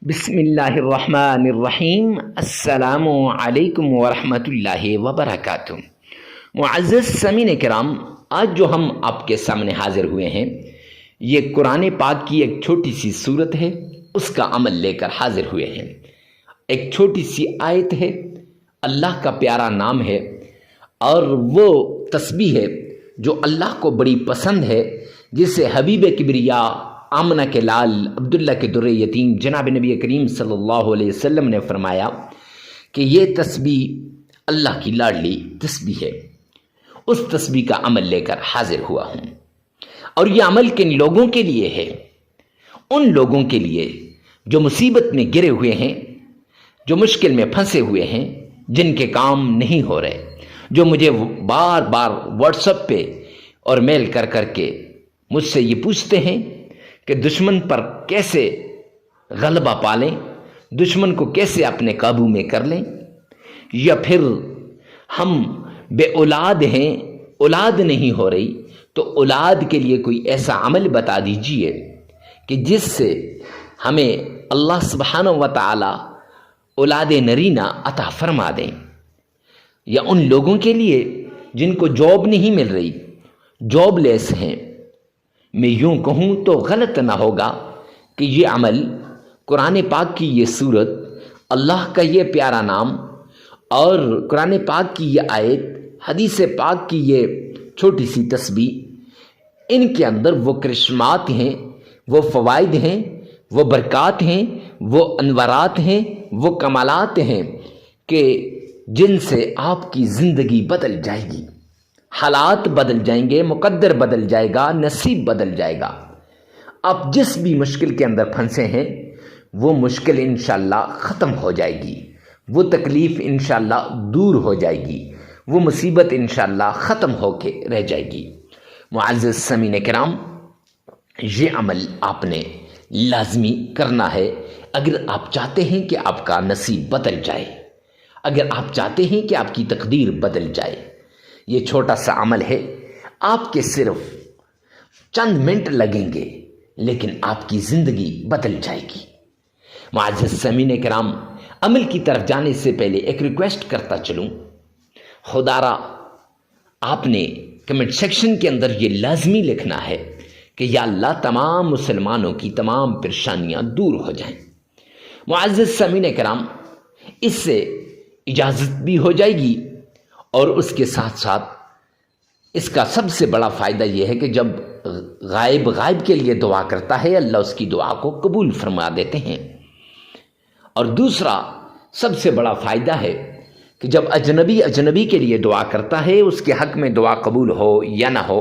بسم اللہ الرحمن الرحیم۔ السلام علیکم ورحمۃ اللہ وبرکاتہ۔ معزز سامعین کرام، آج جو ہم آپ کے سامنے حاضر ہوئے ہیں یہ قرآن پاک کی ایک چھوٹی سی صورت ہے، اس کا عمل لے کر حاضر ہوئے ہیں۔ ایک چھوٹی سی آیت ہے، اللہ کا پیارا نام ہے اور وہ تسبیح ہے جو اللہ کو بڑی پسند ہے، جسے حبیب کبریا آمنہ کے لال عبداللہ کے در یتیم جناب نبی کریم صلی اللہ علیہ وسلم نے فرمایا کہ یہ تسبیح اللہ کی لاڈلی تسبیح ہے۔ اس تسبیح کا عمل لے کر حاضر ہوا ہوں، اور یہ عمل کن لوگوں کے لیے ہے؟ ان لوگوں کے لیے جو مصیبت میں گرے ہوئے ہیں، جو مشکل میں پھنسے ہوئے ہیں، جن کے کام نہیں ہو رہے، جو مجھے بار بار واٹس ایپ پہ اور میل کر کر کے مجھ سے یہ پوچھتے ہیں کہ دشمن پر کیسے غلبہ پالیں، دشمن کو کیسے اپنے قابو میں کر لیں، یا پھر ہم بے اولاد ہیں، اولاد نہیں ہو رہی، تو اولاد کے لیے کوئی ایسا عمل بتا دیجئے کہ جس سے ہمیں اللہ سبحانہ و تعالی اولاد نرینہ عطا فرما دیں۔ یا ان لوگوں کے لیے جن کو جاب نہیں مل رہی، جاب لیس ہیں، میں یوں کہوں تو غلط نہ ہوگا کہ یہ عمل، قرآن پاک کی یہ صورت، اللہ کا یہ پیارا نام اور قرآن پاک کی یہ آیت، حدیث پاک کی یہ چھوٹی سی تسبیح، ان کے اندر وہ کرشمات ہیں، وہ فوائد ہیں، وہ برکات ہیں، وہ انوارات ہیں، وہ کمالات ہیں کہ جن سے آپ کی زندگی بدل جائے گی، حالات بدل جائیں گے، مقدر بدل جائے گا، نصیب بدل جائے گا۔ آپ جس بھی مشکل کے اندر پھنسے ہیں وہ مشکل انشاءاللہ ختم ہو جائے گی، وہ تکلیف انشاءاللہ دور ہو جائے گی، وہ مصیبت انشاءاللہ ختم ہو کے رہ جائے گی۔ معزز سامعین کرام، یہ عمل آپ نے لازمی کرنا ہے اگر آپ چاہتے ہیں کہ آپ کا نصیب بدل جائے، اگر آپ چاہتے ہیں کہ آپ کی تقدیر بدل جائے۔ یہ چھوٹا سا عمل ہے، آپ کے صرف چند منٹ لگیں گے لیکن آپ کی زندگی بدل جائے گی۔ معزز سامعین کرام، عمل کی طرف جانے سے پہلے ایک ریکویسٹ کرتا چلوں، خدا را آپ نے کمنٹ سیکشن کے اندر یہ لازمی لکھنا ہے کہ یا اللہ تمام مسلمانوں کی تمام پریشانیاں دور ہو جائیں۔ معزز سامعین کرام، اس سے اجازت بھی ہو جائے گی، اور اس کے ساتھ ساتھ اس کا سب سے بڑا فائدہ یہ ہے کہ جب غائب کے لیے دعا کرتا ہے، اللہ اس کی دعا کو قبول فرما دیتے ہیں۔ اور دوسرا سب سے بڑا فائدہ ہے کہ جب اجنبی کے لیے دعا کرتا ہے، اس کے حق میں دعا قبول ہو یا نہ ہو،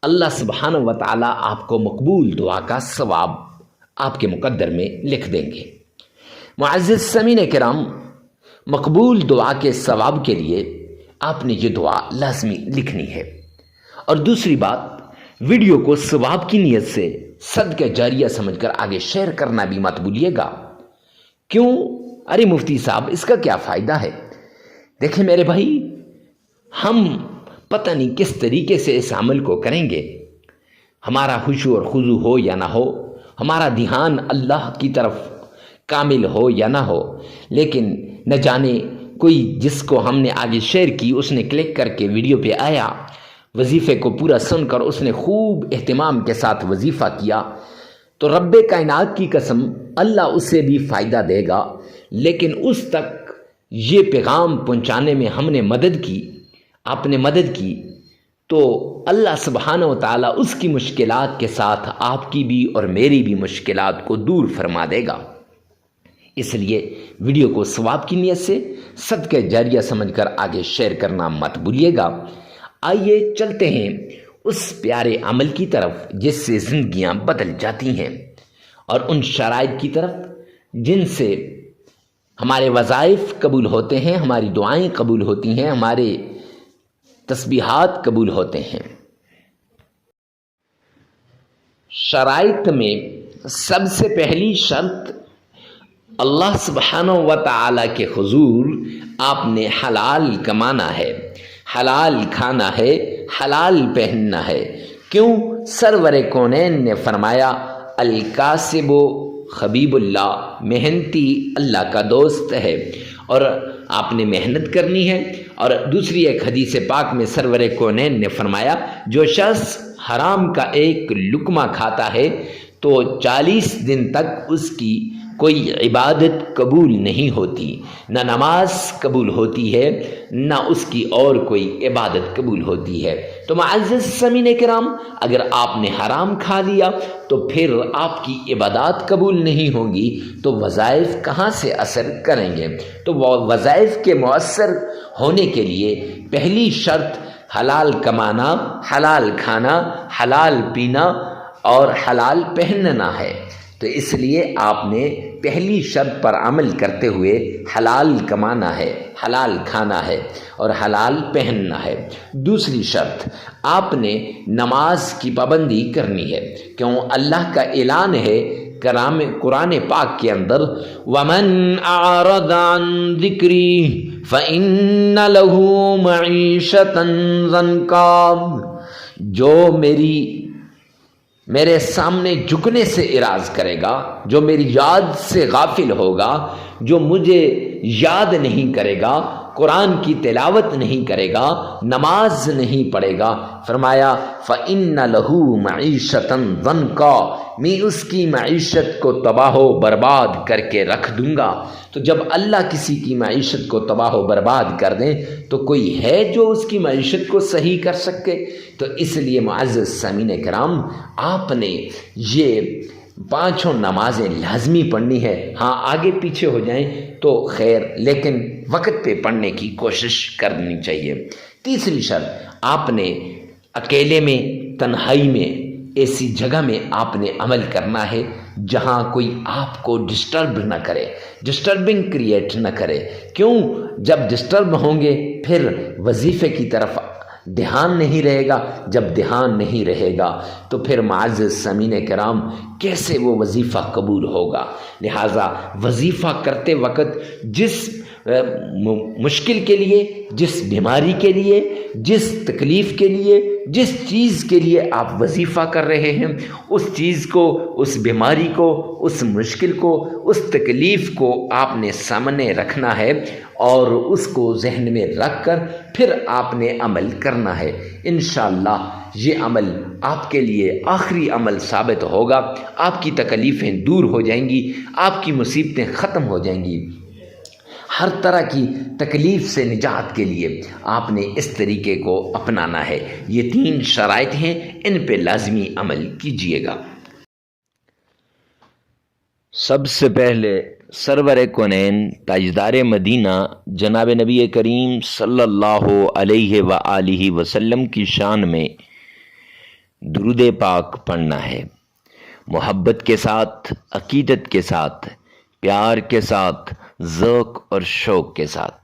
اللہ سبحانہ و تعالی آپ کو مقبول دعا کا ثواب آپ کے مقدر میں لکھ دیں گے۔ معزز سامعین کرام، مقبول دعا کے ثواب کے لیے آپ نے یہ دعا لازمی لکھنی ہے۔ اور دوسری بات، ویڈیو کو ثواب کی نیت سے صدقہ جاریہ سمجھ کر آگے شیئر کرنا بھی مت بھولیے گا۔ کیوں؟ ارے مفتی صاحب، اس کا کیا فائدہ ہے؟ دیکھیں میرے بھائی، ہم پتہ نہیں کس طریقے سے اس عمل کو کریں گے، ہمارا خشوع اور خضوع ہو یا نہ ہو، ہمارا دھیان اللہ کی طرف کامل ہو یا نہ ہو، لیکن نہ جانے کوئی جس کو ہم نے آگے شیئر کی، اس نے کلک کر کے ویڈیو پہ آیا، وظیفے کو پورا سن کر اس نے خوب اہتمام کے ساتھ وظیفہ کیا، تو رب کائنات کی قسم اللہ اسے بھی فائدہ دے گا، لیکن اس تک یہ پیغام پہنچانے میں ہم نے مدد کی، آپ نے مدد کی، تو اللہ سبحانہ و تعالی اس کی مشکلات کے ساتھ آپ کی بھی اور میری بھی مشکلات کو دور فرما دے گا۔ اس لیے ویڈیو کو ثواب کی نیت سے صدقہ جاریہ سمجھ کر آگے شیئر کرنا مت بھولیے گا۔ آئیے چلتے ہیں اس پیارے عمل کی طرف جس سے زندگیاں بدل جاتی ہیں، اور ان شرائط کی طرف جن سے ہمارے وظائف قبول ہوتے ہیں، ہماری دعائیں قبول ہوتی ہیں، ہمارے تسبیحات قبول ہوتے ہیں۔ شرائط میں سب سے پہلی شرط، اللہ سبحانہ و تعالی کے حضور آپ نے حلال کمانا ہے، حلال کھانا ہے، حلال پہننا ہے۔ کیوں؟ سرور کونین نے فرمایا الکاسب حبیب اللہ محنتی اللہ کا دوست ہے اور آپ نے محنت کرنی ہے۔ اور دوسری ایک حدیث پاک میں سرور کونین نے فرمایا جو شخص حرام کا ایک لقمہ کھاتا ہے تو 40 دن تک اس کی کوئی عبادت قبول نہیں ہوتی، نہ نماز قبول ہوتی ہے نہ اس کی اور کوئی عبادت قبول ہوتی ہے۔ تو معزز سامعین کرام، اگر آپ نے حرام کھا لیا تو پھر آپ کی عبادات قبول نہیں ہوں گی، تو وظائف کہاں سے اثر کریں گے؟ تو وہ وظائف کے مؤثر ہونے کے لیے پہلی شرط حلال کمانا، حلال کھانا، حلال پینا اور حلال پہننا ہے۔ تو اس لیے آپ نے پہلی شرط پر عمل کرتے ہوئے حلال کمانا ہے، حلال کھانا ہے اور حلال پہننا ہے۔ دوسری شرط آپ نے نماز کی پابندی کرنی ہے، کیوں اللہ کا اعلان ہے قرآن پاک کے اندر وَمَنْ أَعْرَضَ عَنْ ذِكْرِي فَإِنَّ لَهُ مَعِيشَةً ضَنْكًا، جو میرے سامنے جھکنے سے اعراض کرے گا، جو میری یاد سے غافل ہوگا، جو مجھے یاد نہیں کرے گا، قرآن کی تلاوت نہیں کرے گا، نماز نہیں پڑھے گا، فرمایا فَإِنَّ لَهُ مَعِيشَةً ضَنْكًا، میں اس کی معیشت کو تباہ و برباد کر کے رکھ دوں گا۔ تو جب اللہ کسی کی معیشت کو تباہ و برباد کر دیں تو کوئی ہے جو اس کی معیشت کو صحیح کر سکے؟ تو اس لیے معزز سامعین کرام، آپ نے یہ 5 نمازیں لازمی پڑھنی ہے۔ ہاں آگے پیچھے ہو جائیں تو خیر، لیکن وقت پہ پڑھنے کی کوشش کرنی چاہیے۔ تیسری شرط آپ نے اکیلے میں، تنہائی میں، ایسی جگہ میں آپ نے عمل کرنا ہے جہاں کوئی آپ کو ڈسٹرب نہ کرے، ڈسٹربنگ کریٹ نہ کرے۔ کیوں؟ جب ڈسٹرب ہوں گے پھر وظیفے کی طرف دھیان نہیں رہے گا، جب دھیان نہیں رہے گا تو پھر معزز سامعین کرام کیسے وہ وظیفہ قبول ہوگا؟ لہٰذا وظیفہ کرتے وقت جس مشکل کے لیے، جس بیماری کے لیے، جس تکلیف کے لیے، جس چیز کے لیے آپ وظیفہ کر رہے ہیں، اس چیز کو، اس بیماری کو، اس مشکل کو، اس تکلیف کو آپ نے سامنے رکھنا ہے اور اس کو ذہن میں رکھ کر پھر آپ نے عمل کرنا ہے۔ انشاءاللہ یہ عمل آپ کے لیے آخری عمل ثابت ہوگا، آپ کی تکلیفیں دور ہو جائیں گی، آپ کی مصیبتیں ختم ہو جائیں گی۔ ہر طرح کی تکلیف سے نجات کے لیے آپ نے اس طریقے کو اپنانا ہے۔ یہ 3 شرائط ہیں، ان پہ لازمی عمل کیجیے گا۔ سب سے پہلے سرور کونین تاجدار مدینہ جناب نبی کریم صلی اللہ علیہ وآلہ وسلم کی شان میں درود پاک پڑھنا ہے، محبت کے ساتھ، عقیدت کے ساتھ، پیار کے ساتھ، ذوق اور شوق کے ساتھ۔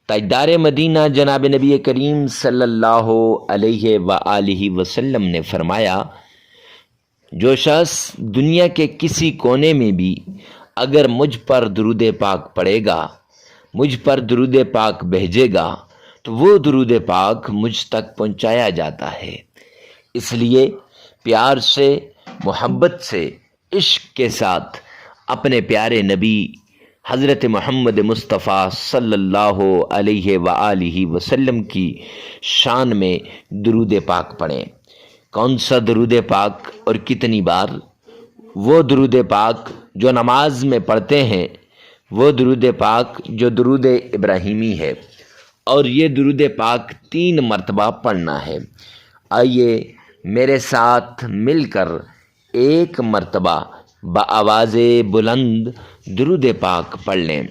تاجدار مدینہ جناب نبی کریم صلی اللہ علیہ وآلہ وسلم نے فرمایا جو شخص دنیا کے کسی کونے میں بھی اگر مجھ پر درود پاک پڑھے گا، مجھ پر درود پاک بھیجے گا تو وہ درود پاک مجھ تک پہنچایا جاتا ہے۔ اس لیے پیار سے، محبت سے، عشق کے ساتھ اپنے پیارے نبی حضرت محمد مصطفیٰ صلی اللہ علیہ وآلہ وسلم کی شان میں درود پاک پڑھیں۔ کون سا درود پاک اور کتنی بار؟ وہ درود پاک جو نماز میں پڑھتے ہیں، وہ درود پاک جو درود ابراہیمی ہے، اور یہ درود پاک 3 مرتبہ پڑھنا ہے۔ آئیے میرے ساتھ مل کر 1 مرتبہ بآواز بلند درود پاک پڑھ لیں۔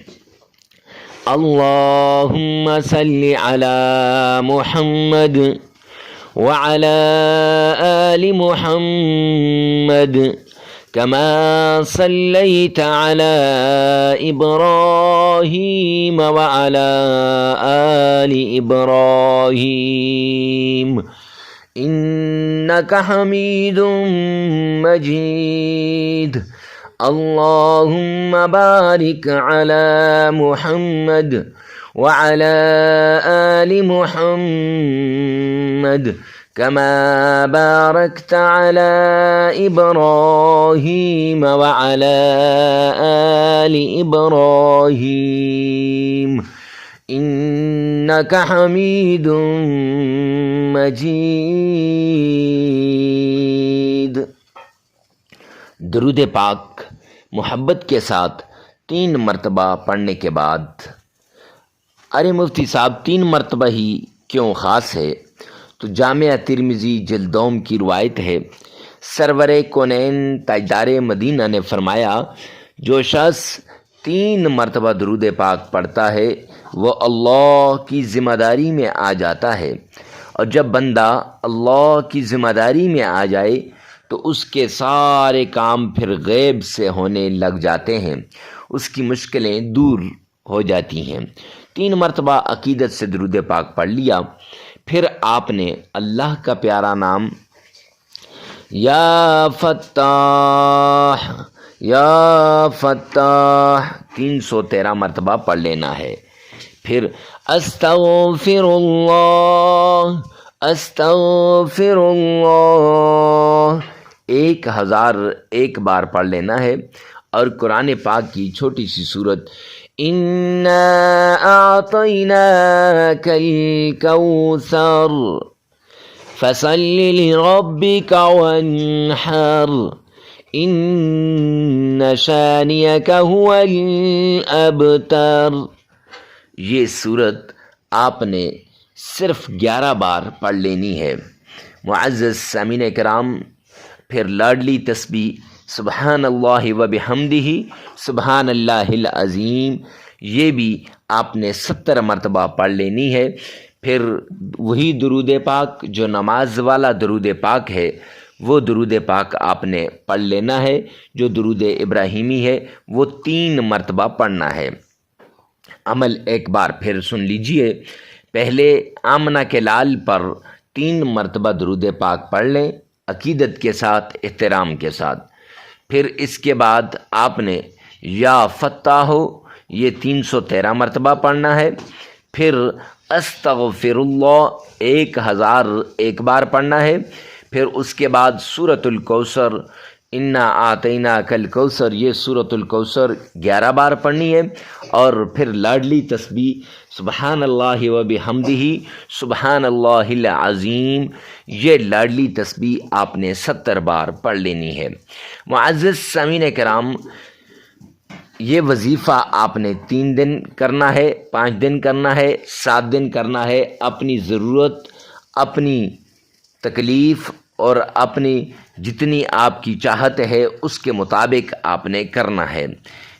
اللہم صلی علی محمد وعلی آل محمد کما صلیت علی ابراہیم وعلی آل ابراہیم انک حمید مجید۔ اللہم بارک علی محمد وعلی آل محمد كما باركت على إبراهيم وعلى آل إبراهيم إنك حميد مجيد۔ درود پاک محبت کے ساتھ 3 مرتبہ پڑھنے کے بعد، ارے مفتی صاحب 3 مرتبہ ہی کیوں خاص ہے؟ تو جامعہ ترمذی جلدوم کی روایت ہے، سرور کونین تاجدار مدینہ نے فرمایا، جو شخص 3 مرتبہ درود پاک پڑھتا ہے وہ اللہ کی ذمہ داری میں آ جاتا ہے، اور جب بندہ اللہ کی ذمہ داری میں آ جائے تو اس کے سارے کام پھر غیب سے ہونے لگ جاتے ہیں، اس کی مشکلیں دور ہو جاتی ہیں۔ 3 مرتبہ عقیدت سے درود پاک پڑھ لیا، پھر آپ نے اللہ کا پیارا نام یا فتاح یا فتاح 313 مرتبہ پڑھ لینا ہے، پھر استغفر اللہ 1001 بار پڑھ لینا ہے، اور قرآن پاک کی چھوٹی سی سورت اِنَّا أَعْطَيْنَاكَ الْكَوْثَرَ فَصَلِّ لِرَبِّكَ وَانْحَرْ إِنَّ شَانِئَكَ هُوَ الْأَبْتَرُ، یہ سورت آپ نے صرف 11 بار پڑھ لینی ہے۔ معزز سامعین کرام، پھر لاڈلی تسبیح سبحان اللہ و بحمدہ سبحان اللہ العظیم، یہ بھی آپ نے 70 مرتبہ پڑھ لینی ہے۔ پھر وہی درود پاک جو نماز والا درود پاک ہے، وہ درود پاک آپ نے پڑھ لینا ہے، جو درود ابراہیمی ہے وہ 3 مرتبہ پڑھنا ہے۔ عمل ایک بار پھر سن لیجئے، پہلے آمنہ کے لال پر 3 مرتبہ درود پاک پڑھ لیں عقیدت کے ساتھ، احترام کے ساتھ۔ پھر اس کے بعد آپ نے یا فتاح یہ 313 مرتبہ پڑھنا ہے، پھر استغفر اللہ 1001 بار پڑھنا ہے، پھر اس کے بعد سورۃ الکوثر انا اعطیناک الکوثر، یہ سورۃ الکوثر 11 بار پڑھنی ہے، اور پھر لاڈلی تسبیح سبحان اللہ و بحمدہ سبحان اللہ العظیم، یہ لاڈلی تسبیح آپ نے 70 بار پڑھ لینی ہے۔ معزز سامعین کرام، یہ وظیفہ آپ نے 3 دن کرنا ہے، 5 دن کرنا ہے، 7 دن کرنا ہے، اپنی ضرورت، اپنی تکلیف اور اپنی جتنی آپ کی چاہت ہے اس کے مطابق آپ نے کرنا ہے،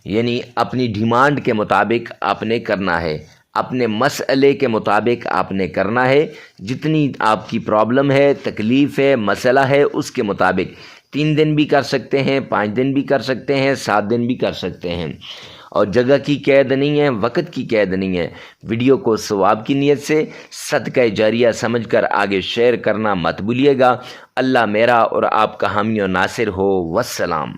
یعنی اپنی ڈیمانڈ کے مطابق آپ نے کرنا ہے، اپنے مسئلے کے مطابق آپ نے کرنا ہے، جتنی آپ کی پرابلم ہے، تکلیف ہے، مسئلہ ہے، اس کے مطابق 3 دن بھی کر سکتے ہیں، 5 دن بھی کر سکتے ہیں، 7 دن بھی کر سکتے ہیں، اور جگہ کی قید نہیں ہے، وقت کی قید نہیں ہے۔ ویڈیو کو ثواب کی نیت سے صدقہ جاریہ سمجھ کر آگے شیئر کرنا مت بھولیے گا۔ اللہ میرا اور آپ کا حامی و ناصر ہو۔ والسلام۔